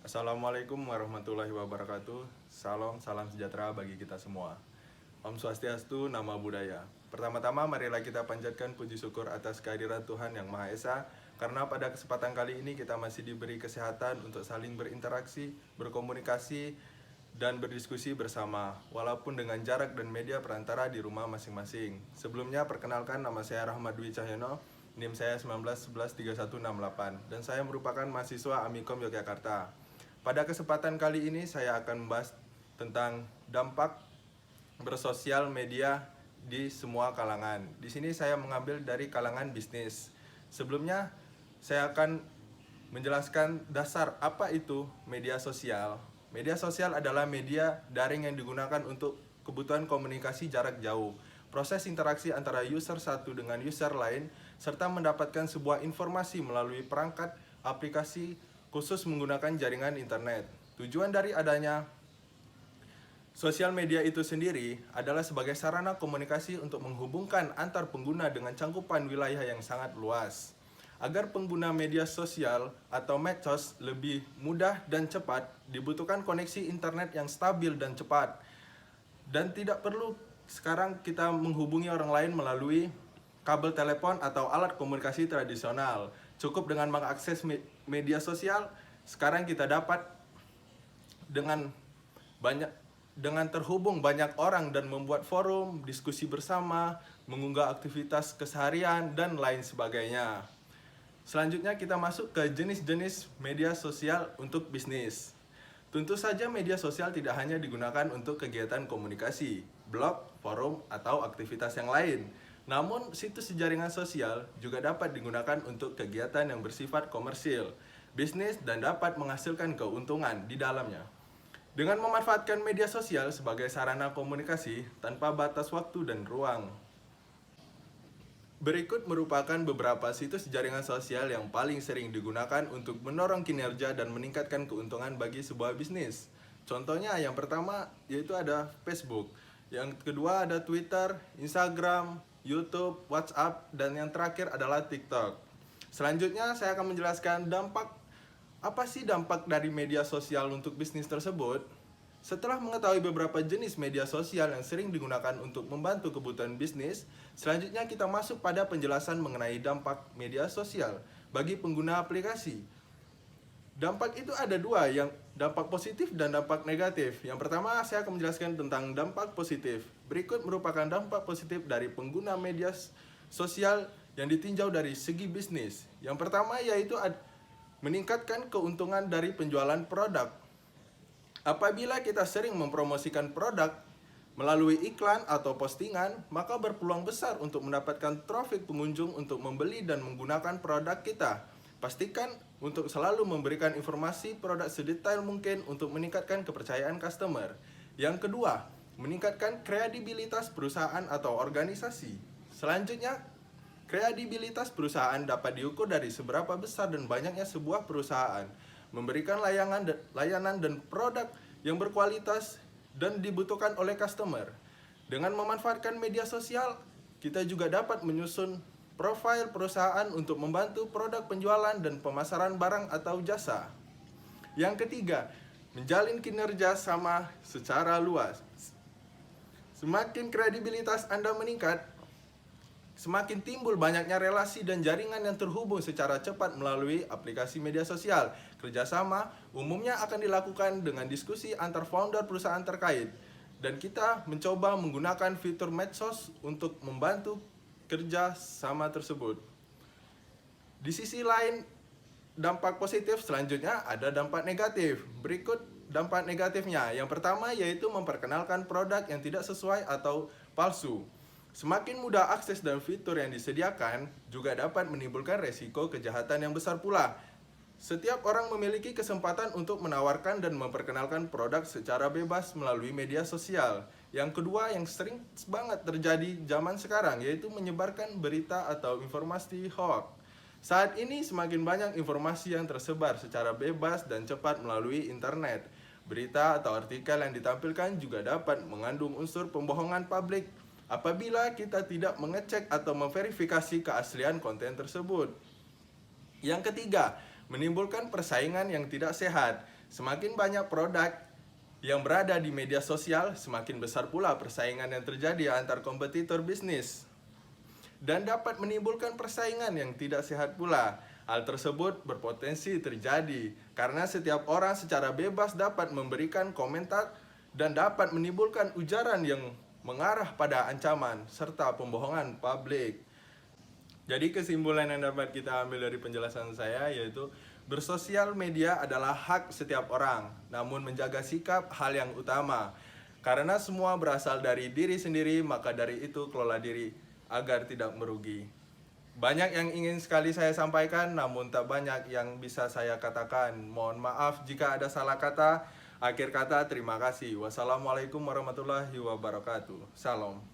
Assalamualaikum warahmatullahi wabarakatuh. Salam sejahtera bagi kita semua. Om Swastiastu, Namo Buddhaya. Pertama-tama marilah kita panjatkan puji syukur atas kehadiran Tuhan Yang Maha Esa, karena pada kesempatan kali ini kita masih diberi kesehatan untuk saling berinteraksi, berkomunikasi, dan berdiskusi bersama, walaupun dengan jarak dan media perantara di rumah masing-masing. Sebelumnya perkenalkan, nama saya Rahmat Dwi Cahyono, NIM saya 19113168, dan saya merupakan mahasiswa Amikom Yogyakarta. Pada kesempatan kali ini saya akan membahas tentang dampak bersosial media di semua kalangan. Di sini saya mengambil dari kalangan bisnis. Sebelumnya saya akan menjelaskan dasar apa itu media sosial. Media sosial adalah media daring yang digunakan untuk kebutuhan komunikasi jarak jauh, proses interaksi antara user satu dengan user lain, serta mendapatkan sebuah informasi melalui perangkat aplikasi khusus menggunakan jaringan internet. Tujuan dari adanya sosial media itu sendiri adalah sebagai sarana komunikasi untuk menghubungkan antar pengguna dengan cangkupan wilayah yang sangat luas. Agar pengguna media sosial atau medsos lebih mudah dan cepat, dibutuhkan koneksi internet yang stabil dan cepat. Dan tidak perlu sekarang kita menghubungi orang lain melalui kabel telepon atau alat komunikasi tradisional. Cukup dengan mengakses media sosial, sekarang kita dapat dengan terhubung banyak orang dan membuat forum, diskusi bersama, mengunggah aktivitas keseharian, dan lain sebagainya. Selanjutnya kita masuk ke jenis-jenis media sosial untuk bisnis. Tentu saja media sosial tidak hanya digunakan untuk kegiatan komunikasi, blog, forum, atau aktivitas yang lain. Namun, situs jaringan sosial juga dapat digunakan untuk kegiatan yang bersifat komersil, bisnis, dan dapat menghasilkan keuntungan di dalamnya. Dengan memanfaatkan media sosial sebagai sarana komunikasi tanpa batas waktu dan ruang. Berikut merupakan beberapa situs jaringan sosial yang paling sering digunakan untuk mendorong kinerja dan meningkatkan keuntungan bagi sebuah bisnis. Contohnya yang pertama yaitu ada Facebook, yang kedua ada Twitter, Instagram, YouTube, WhatsApp, dan yang terakhir adalah TikTok. Selanjutnya saya akan menjelaskan apa sih dampak dari media sosial untuk bisnis tersebut. Setelah mengetahui beberapa jenis media sosial yang sering digunakan untuk membantu kebutuhan bisnis, selanjutnya kita masuk pada penjelasan mengenai dampak media sosial bagi pengguna aplikasi. Dampak itu ada dua, yang dampak positif dan dampak negatif. Yang pertama saya akan menjelaskan tentang dampak positif. Berikut merupakan dampak positif dari pengguna media sosial yang ditinjau dari segi bisnis. Yang pertama yaitu meningkatkan keuntungan dari penjualan produk. Apabila kita sering mempromosikan produk melalui iklan atau postingan, maka berpeluang besar untuk mendapatkan traffic pengunjung untuk membeli dan menggunakan produk kita. Pastikan untuk selalu memberikan informasi produk sedetail mungkin untuk meningkatkan kepercayaan customer. Yang kedua, meningkatkan kredibilitas perusahaan atau organisasi. Selanjutnya, kredibilitas perusahaan dapat diukur dari seberapa besar dan banyaknya sebuah perusahaan memberikan layanan dan produk yang berkualitas dan dibutuhkan oleh customer. Dengan memanfaatkan media sosial, kita juga dapat menyusun profil perusahaan untuk membantu produk penjualan dan pemasaran barang atau jasa. Yang ketiga, menjalin kinerja sama secara luas. Semakin kredibilitas Anda meningkat, semakin timbul banyaknya relasi dan jaringan yang terhubung secara cepat melalui aplikasi media sosial. Kerjasama umumnya akan dilakukan dengan diskusi antar founder perusahaan terkait. Dan kita mencoba menggunakan fitur medsos untuk membantu kerja sama tersebut. Di sisi lain, dampak positif selanjutnya ada dampak negatif. Berikut dampak negatifnya. Yang pertama yaitu memperkenalkan produk yang tidak sesuai atau palsu. Semakin mudah akses dan fitur yang disediakan juga dapat menimbulkan resiko kejahatan yang besar pula. Setiap orang memiliki kesempatan untuk menawarkan dan memperkenalkan produk secara bebas melalui media sosial. Yang kedua yang sering banget terjadi zaman sekarang yaitu menyebarkan berita atau informasi hoax. Saat ini semakin banyak informasi yang tersebar secara bebas dan cepat melalui internet. Berita atau artikel yang ditampilkan juga dapat mengandung unsur pembohongan publik apabila kita tidak mengecek atau memverifikasi keaslian konten tersebut. Yang ketiga, menimbulkan persaingan yang tidak sehat. Semakin banyak produk yang berada di media sosial, semakin besar pula persaingan yang terjadi antar kompetitor bisnis dan dapat menimbulkan persaingan yang tidak sehat pula. Hal tersebut berpotensi terjadi karena setiap orang secara bebas dapat memberikan komentar dan dapat menimbulkan ujaran yang mengarah pada ancaman serta pembohongan publik. Jadi kesimpulan yang dapat kita ambil dari penjelasan saya yaitu bersosial media adalah hak setiap orang, namun menjaga sikap hal yang utama. Karena semua berasal dari diri sendiri, maka dari itu kelola diri agar tidak merugi. Banyak yang ingin sekali saya sampaikan, namun tak banyak yang bisa saya katakan. Mohon maaf jika ada salah kata. Akhir kata, terima kasih. Wassalamualaikum warahmatullahi wabarakatuh. Salam.